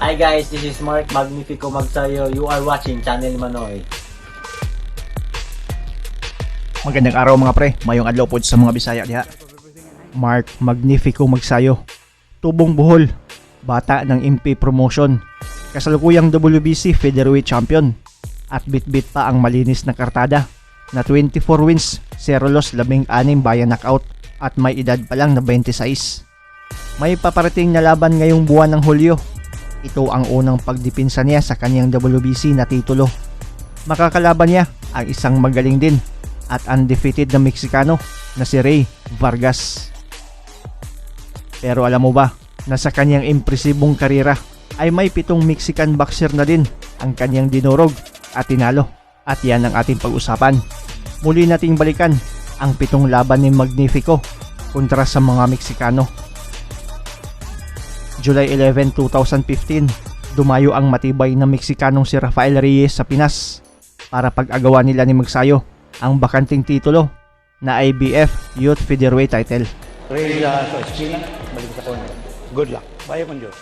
Hi guys, this is Mark Magnifico Magsayo. You are watching Channel Manoy. Magandang araw mga pre, mayong adlaw pod sa mga Bisaya diha. Mark Magnifico Magsayo, tubong Bohol, bata ng MP Promotion, kasalukuyang WBC Featherweight Champion, at bit-bit pa ang malinis na kartada na 24 wins, 0 loss, 16 bayan knockout at may edad pa lang na 26. May paparating na laban ngayong buwan ng Hulyo. Ito ang unang pagdipinsa niya sa kanyang WBC na titulo. Makakalaban niya ang isang magaling din at undefeated na Meksikano na si Rey Vargas. Pero alam mo ba na sa kanyang impresibong karera ay may 7 Mexican boxer na din ang kanyang dinurog at tinalo. At yan ang ating pag-usapan. Muli nating balikan ang 7 laban ni Magnifico kontra sa mga Meksikano. July 11, 2015, dumayo ang matibay na Meksikanong si Rafael Reyes sa Pinas para pag-agawan nila ni Magsayo ang bakanting titulo na IBF Youth Featherweight title. Reyes sa Espina, balik sa corner. Good luck. Bayo con Diyos.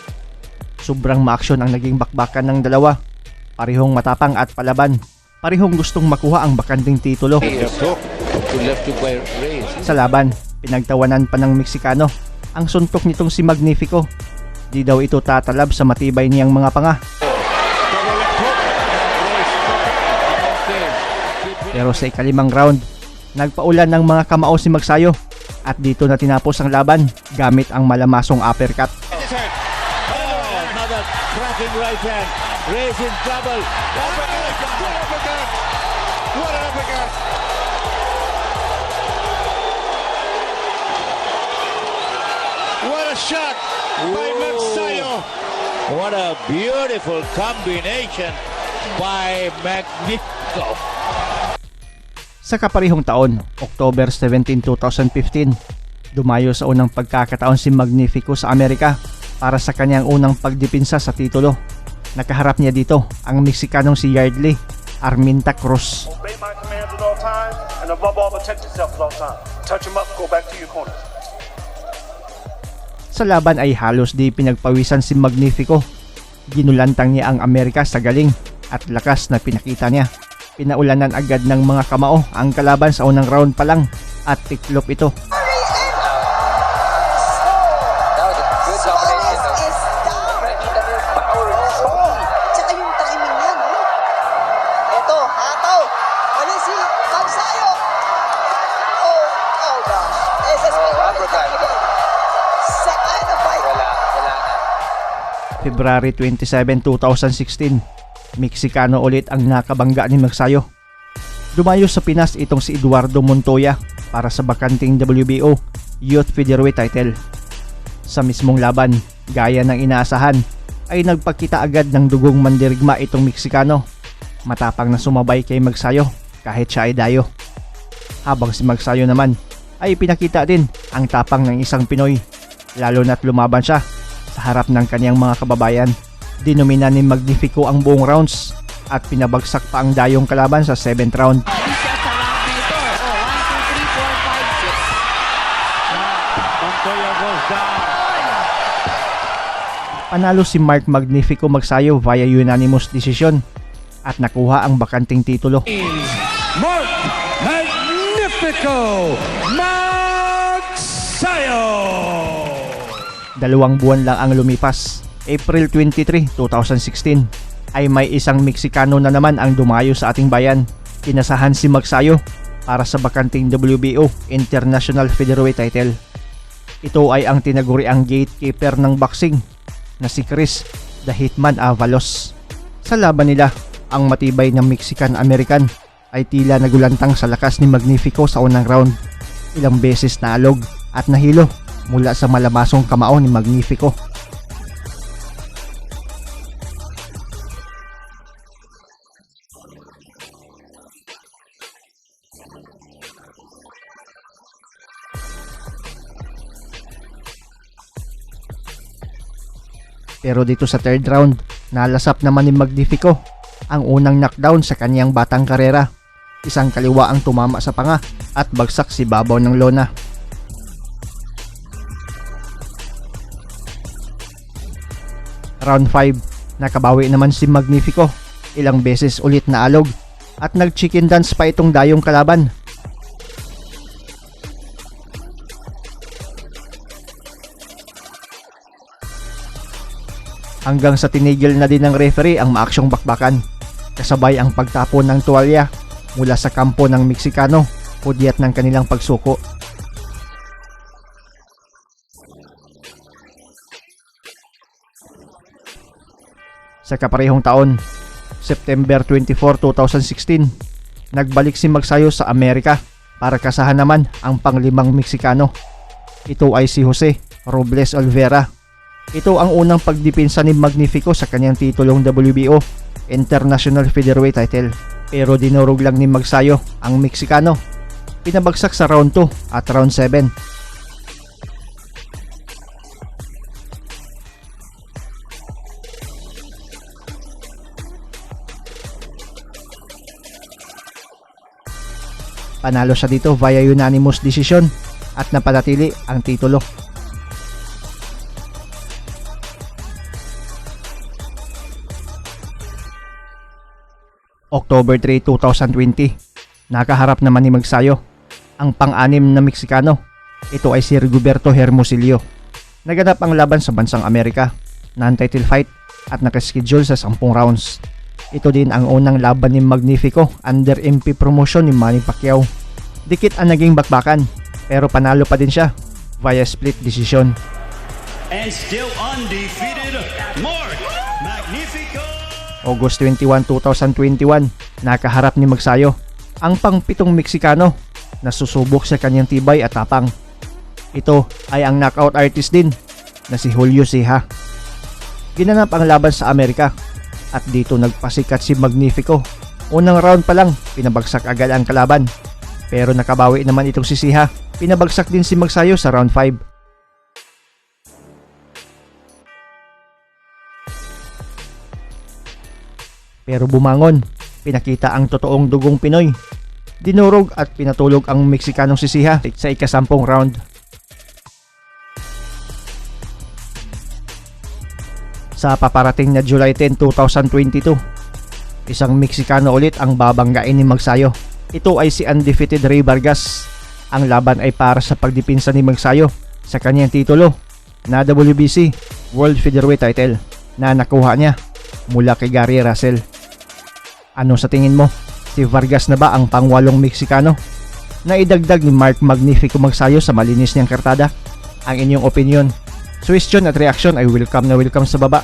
Sobrang ma-aksyon ang naging bakbakan ng dalawa. Parehong matapang at palaban. Parehong gustong makuha ang bakanting titulo. Sa laban, pinagtawanan pa ng Meksikano ang suntok nitong si Magnifico. Di daw ito tatalab sa matibay niyang mga panga. Pero sa ikalimang round, nagpaulan ng mga kamao si Magsayo at dito na tinapos ang laban gamit ang malamasong uppercut. Another cracking right hand. Reyes in trouble. What an uppercut! What a shot by Magsayo! What a beautiful combination by Magnifico. Sa kaparehong taon, October 17, 2015, dumayo sa unang pagkakataon si Magnifico sa Amerika para sa kanyang unang pagdipinsa sa titulo. Nakaharap niya dito ang Meksikanong si Yardley Arminta Cruz. Obey my commands at all times, and above all, protect yourself at all times. Touch him up, go back to your corner. Sa laban ay halos di pinagpawisan si Magnifico. Ginulantang niya ang Amerika sa galing at lakas na pinakita niya. Pinaulanan agad ng mga kamao ang kalaban sa unang round pa lang at tiklop ito. Tsaka yung timing niya, no? Eto, hataw! Ano si Magsayo? Oh gosh. Sa kind of fight. February 27, 2016, Meksikano ulit ang nakabangga ni Magsayo. Dumayo sa Pinas itong si Eduardo Montoya para sa bakanting WBO Youth Featherweight title. Sa mismong laban, gaya ng inaasahan, ay nagpakita agad ng dugong mandirigma itong Meksikano. Matapang na sumabay kay Magsayo kahit siya ay dayo. Habang si Magsayo naman ay pinakita din ang tapang ng isang Pinoy, lalo na't lumaban siya sa harap ng kaniyang mga kababayan. Dinomina ni Magnifico ang buong rounds at pinabagsak pa ang dayong kalaban sa 7th round. Montoya goes down. Panalo si Mark Magnifico Magsayo via unanimous decision at nakuha ang bakanting titulo. Mark Magnifico Magsayo! 2 buwan lang ang lumipas. April 23, 2016 ay may isang Meksikano na naman ang dumayo sa ating bayan. Inasahan si Magsayo para sa bakanting WBO International Featherweight title. Ito ay ang tinaguriang gatekeeper ng boxing na si Chris the Hitman Avalos. Sa laban nila, ang matibay na Mexican-American ay tila nagulantang sa lakas ni Magnifico sa unang round. Ilang beses naalog at nahilo mula sa malamasong kamao ni Magnifico. Pero dito sa 3rd round, nalasap naman ni Magnifico ang unang knockdown sa kaniyang batang karera. Isang kaliwa ang tumama sa panga at bagsak si babaw ng lona. Round 5, Nakabawi naman si Magnifico, ilang beses ulit na alog at nag-chicken dance pa itong dayong kalaban. Hanggang sa tinigil na din ng referee ang maaksyong bakbakan, kasabay ang pagtapon ng tuwalya mula sa kampo ng Meksikano, hudyat ng kanilang pagsuko. Sa kaparehong taon, September 24, 2016, nagbalik si Magsayo sa Amerika para kasahan naman ang panglimang Meksikano. Ito ay si Jose Robles Olvera. Ito ang unang pagdepensa ni Magnifico sa kanyang titulong WBO International Featherweight title. Pero dinurog lang ni Magsayo ang Meksikano. Pinabagsak sa round 2 at round 7. Panalo siya dito via unanimous decision at napanatili ang titulo. October 3, 2020, nakaharap naman ni Magsayo ang pang-anim na Meksikano. Ito ay si Rigoberto Hermosillo. Naganap ang laban sa bansang Amerika, non-title fight at nakaschedule sa 10 rounds. Ito din ang unang laban ni Magnifico under MP promotion ni Manny Pacquiao. Dikit ang naging bakbakan pero panalo pa din siya via split decision. And still undefeated, Mark Magnifico. August 21, 2021, nakaharap ni Magsayo ang pang-7 Meksikano na susubok sa kanyang tibay at tapang. Ito ay ang knockout artist din na si Julio Ceja. Ginanap ang laban sa Amerika at dito nagpasikat si Magnifico. Unang round pa lang, pinabagsak agad ang kalaban. Pero nakabawi naman itong si Ceja. Pinabagsak din si Magsayo sa round 5. Pero bumangon, pinakita ang totoong dugong Pinoy. Dinurog at pinatulog ang Meksikanong si Ceja sa ika-10 round. Sa paparating na July 10, 2022, isang Meksikano ulit ang babanggain ni Magsayo. Ito ay si undefeated Rey Vargas. Ang laban ay para sa pagdepensa ni Magsayo sa kanyang titulo na WBC World Featherweight title na nakuha niya mula kay Gary Russell. Ano sa tingin mo? Si Vargas na ba ang pang-8 Meksikano na idagdag ni Mark Magnifico Magsayo sa malinis niyang kartada? Ang inyong opinion, suggestion at reaction ay welcome na welcome sa baba.